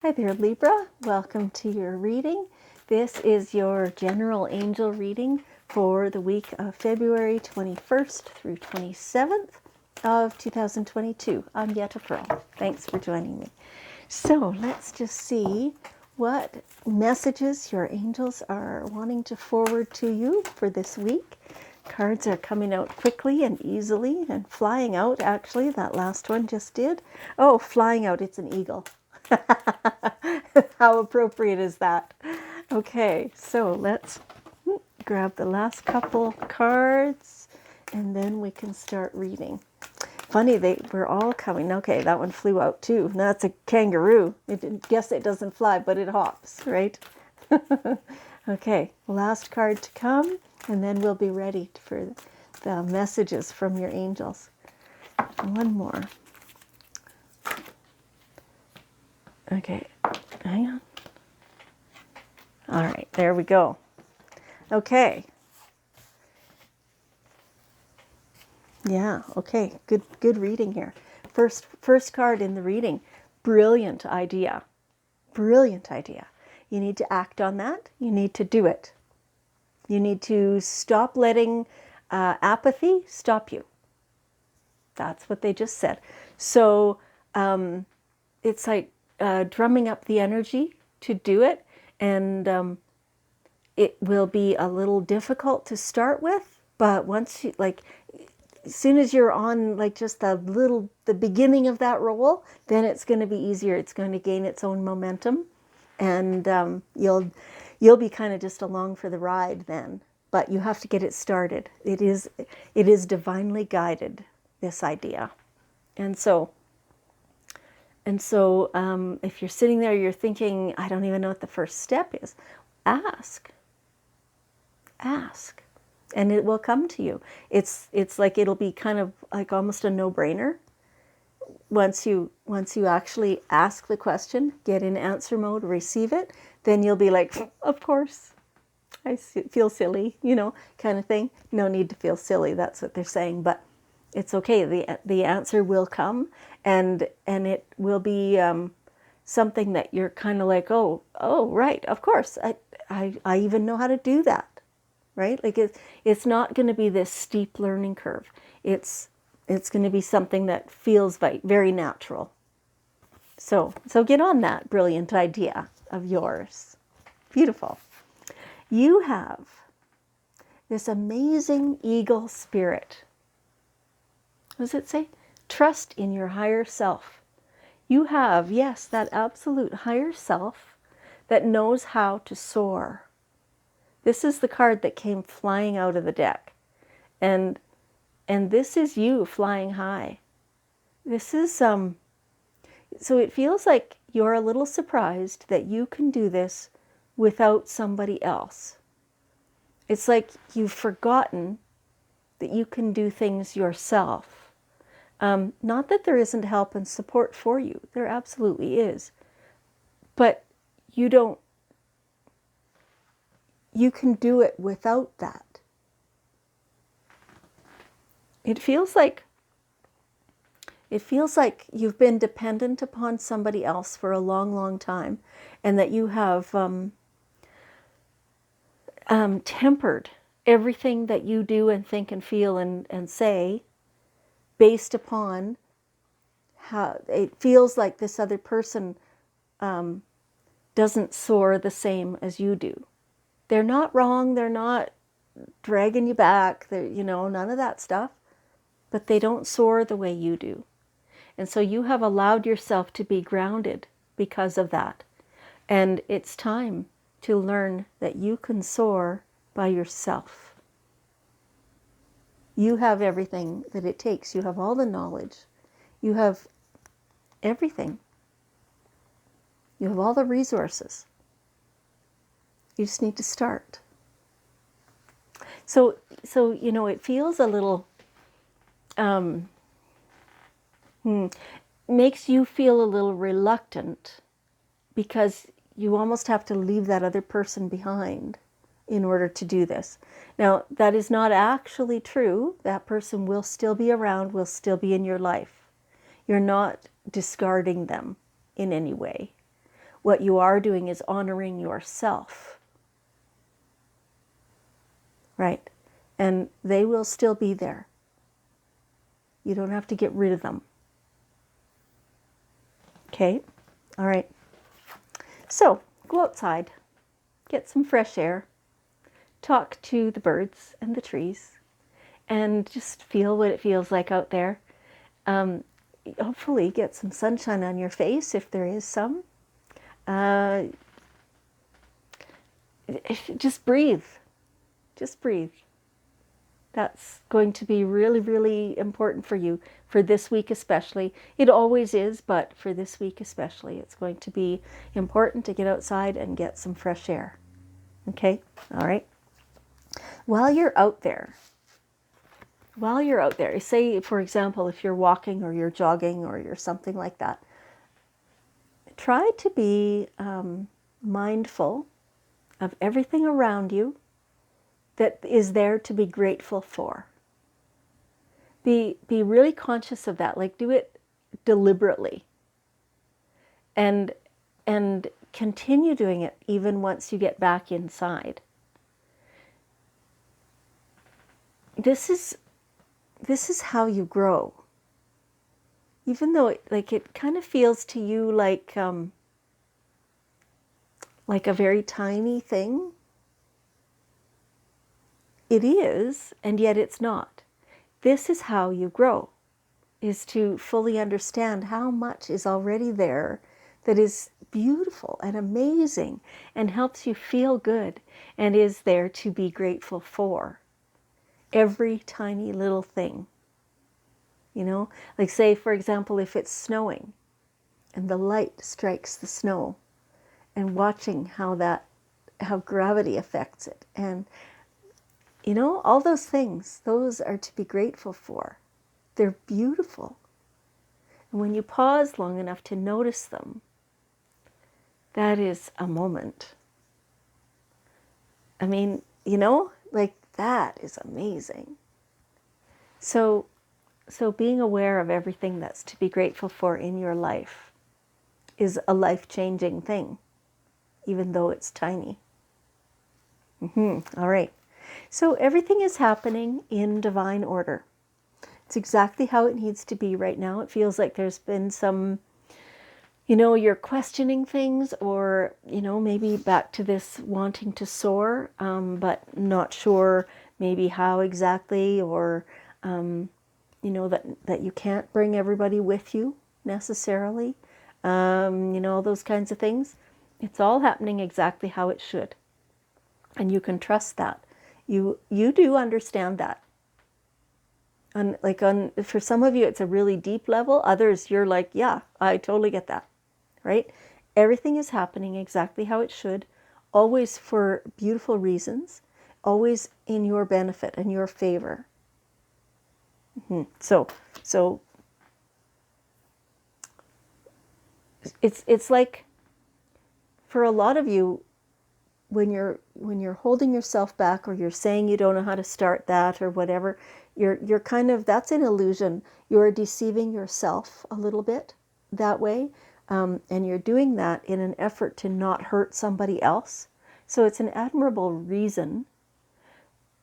Hi there, Libra. Welcome to your reading. This is your general angel reading for the week of February 21st through 27th of 2022. I'm Yetta Pearl. Thanks for joining me. So let's just see what messages your angels are wanting to forward to you for this week. Cards are coming out quickly and easily and flying out. Actually, that last one just did. Oh, flying out, it's an eagle. How appropriate is that? Okay, so let's grab the last couple cards and then we can start reading. Funny, they were all coming. Okay, that one flew out too. That's a kangaroo. Guess it doesn't fly, but it hops, right? Okay, last card to come, and then we'll be ready for the messages from your angels. One more. Okay, hang on. All right, there we go. Okay. Yeah, okay. Good reading here. First card in the reading. Brilliant idea. Brilliant idea. You need to act on that. You need to do it. You need to stop letting apathy stop you. That's what they just said. So it's like drumming up the energy to do it, and it will be a little difficult to start with, but once you as soon as you're on just the beginning of that roll, then it's going to be easier. It's going to gain its own momentum, and you'll be kind of just along for the ride then. But you have to get it started. It is divinely guided, this idea, and so if you're sitting there, you're thinking, I don't even know what the first step is. Ask, and it will come to you. It's like it'll be kind of like almost a no-brainer. Once you actually ask the question, get in answer mode, receive it, then you'll be like, of course, I feel silly, kind of thing. No need to feel silly. That's what they're saying, but it's okay. The answer will come, and it will be something that you're kind of like, oh, right, of course, I even know how to do that. Right? Like it's not going to be this steep learning curve. It's going to be something that feels very natural. So get on that brilliant idea of yours. Beautiful. You have this amazing eagle spirit. What does it say? Trust in your higher self. You have, yes, that absolute higher self that knows how to soar. This is the card that came flying out of the deck. And this is you flying high. This is so it feels like you're a little surprised that you can do this without somebody else. It's like you've forgotten that you can do things yourself. Not that there isn't help and support for you. There absolutely is. But you can do it without that. It feels like you've been dependent upon somebody else for a long, long time, and that you have tempered everything that you do and think and feel and say based upon how it feels like this other person doesn't soar the same as you do. They're not wrong. They're not dragging you back. They're, none of that stuff. But they don't soar the way you do. And so you have allowed yourself to be grounded because of that. And it's time to learn that you can soar by yourself. You have everything that it takes. You have all the knowledge. You have everything. You have all the resources. You just need to start. So it feels a little makes you feel a little reluctant because you almost have to leave that other person behind in order to do this. Now, that is not actually true. That person will still be around, will still be in your life. You're not discarding them in any way. what you are doing is honoring yourself, right? And they will still be there. You don't have to get rid of them. Okay? All right. So, go outside, get some fresh air, talk to the birds and the trees, and just feel what it feels like out there. Hopefully get some sunshine on your face if there is some. Just breathe. Just breathe. That's going to be really, really important for you for this week especially. It always is, but for this week especially, it's going to be important to get outside and get some fresh air. Okay? All right. While you're out there, say, for example, if you're walking or you're jogging or you're something like that, try to be mindful of everything around you that is there to be grateful for. Be really conscious of that. Like, do it deliberately. And continue doing it even once you get back inside. This is how you grow. Even though it kind of feels to you like a very tiny thing. It is, and yet it's not. This is how you grow, is to fully understand how much is already there that is beautiful and amazing and helps you feel good and is there to be grateful for. Every tiny little thing. You know, like say, for example, if it's snowing and the light strikes the snow and watching how gravity affects it, and you know, all those things, those are to be grateful for. They're beautiful. And when you pause long enough to notice them, that is a moment. I mean, you know, like that is amazing. So being aware of everything that's to be grateful for in your life is a life-changing thing, even though it's tiny. All right. So everything is happening in divine order. It's exactly how it needs to be right now. It feels like there's been some, you know, you're questioning things, or, you know, maybe back to this wanting to soar, but not sure maybe how exactly, or, you know, that you can't bring everybody with you necessarily, you know, all those kinds of things. It's all happening exactly how it should. And you can trust that. You do understand that. And for some of you, it's a really deep level. Others, you're like, yeah, I totally get that, right? Everything is happening exactly how it should, always for beautiful reasons, always in your benefit and your favor. So it's like, for a lot of you, when you're holding yourself back, or you're saying you don't know how to start that or whatever, you're kind of, that's an illusion. You're deceiving yourself a little bit that way, and you're doing that in an effort to not hurt somebody else. So it's an admirable reason,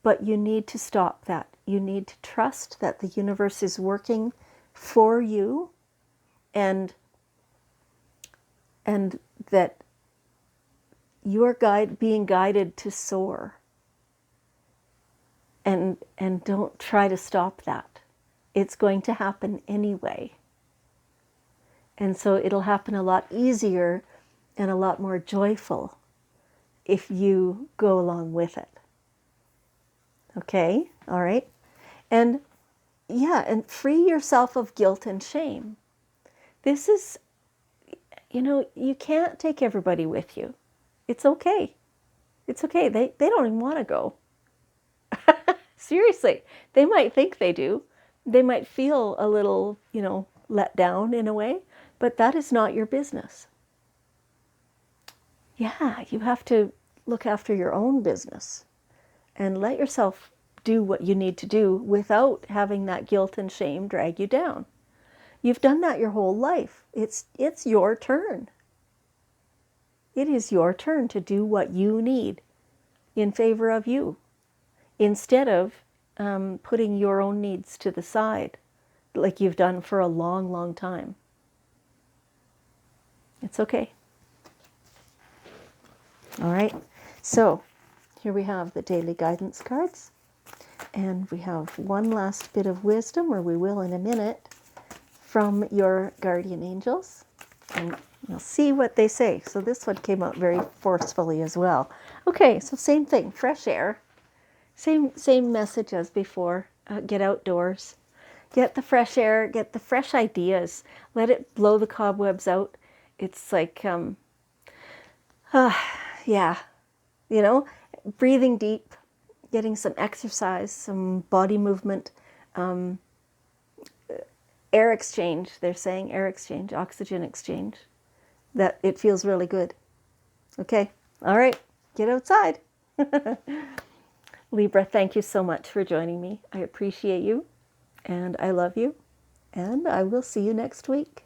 but you need to stop that. You need to trust that the universe is working for you, and that you are being guided to soar. And don't try to stop that. It's going to happen anyway. And so it'll happen a lot easier and a lot more joyful if you go along with it. Okay? All right? And yeah, and free yourself of guilt and shame. This is, you know, you can't take everybody with you. It's okay. It's okay. They don't even want to go. Seriously, they might think they do. They might feel a little, you know, let down in a way, but that is not your business. Yeah, you have to look after your own business and let yourself do what you need to do without having that guilt and shame drag you down. You've done that your whole life. It's your turn. It is your turn to do what you need in favor of you, instead of putting your own needs to the side like you've done for a long, long time. It's okay. All right. So here we have the daily guidance cards. And we have one last bit of wisdom, or we will in a minute, from your guardian angels. And you'll see what they say. So this one came out very forcefully as well. Okay, so same thing, fresh air. Same message as before. Get outdoors. Get the fresh air, get the fresh ideas. Let it blow the cobwebs out. It's like, yeah, you know, breathing deep, getting some exercise, some body movement, air exchange. They're saying air exchange, oxygen exchange. That it feels really good. Okay, all right, get outside. Libra, thank you so much for joining me. I appreciate you, and I love you, and I will see you next week.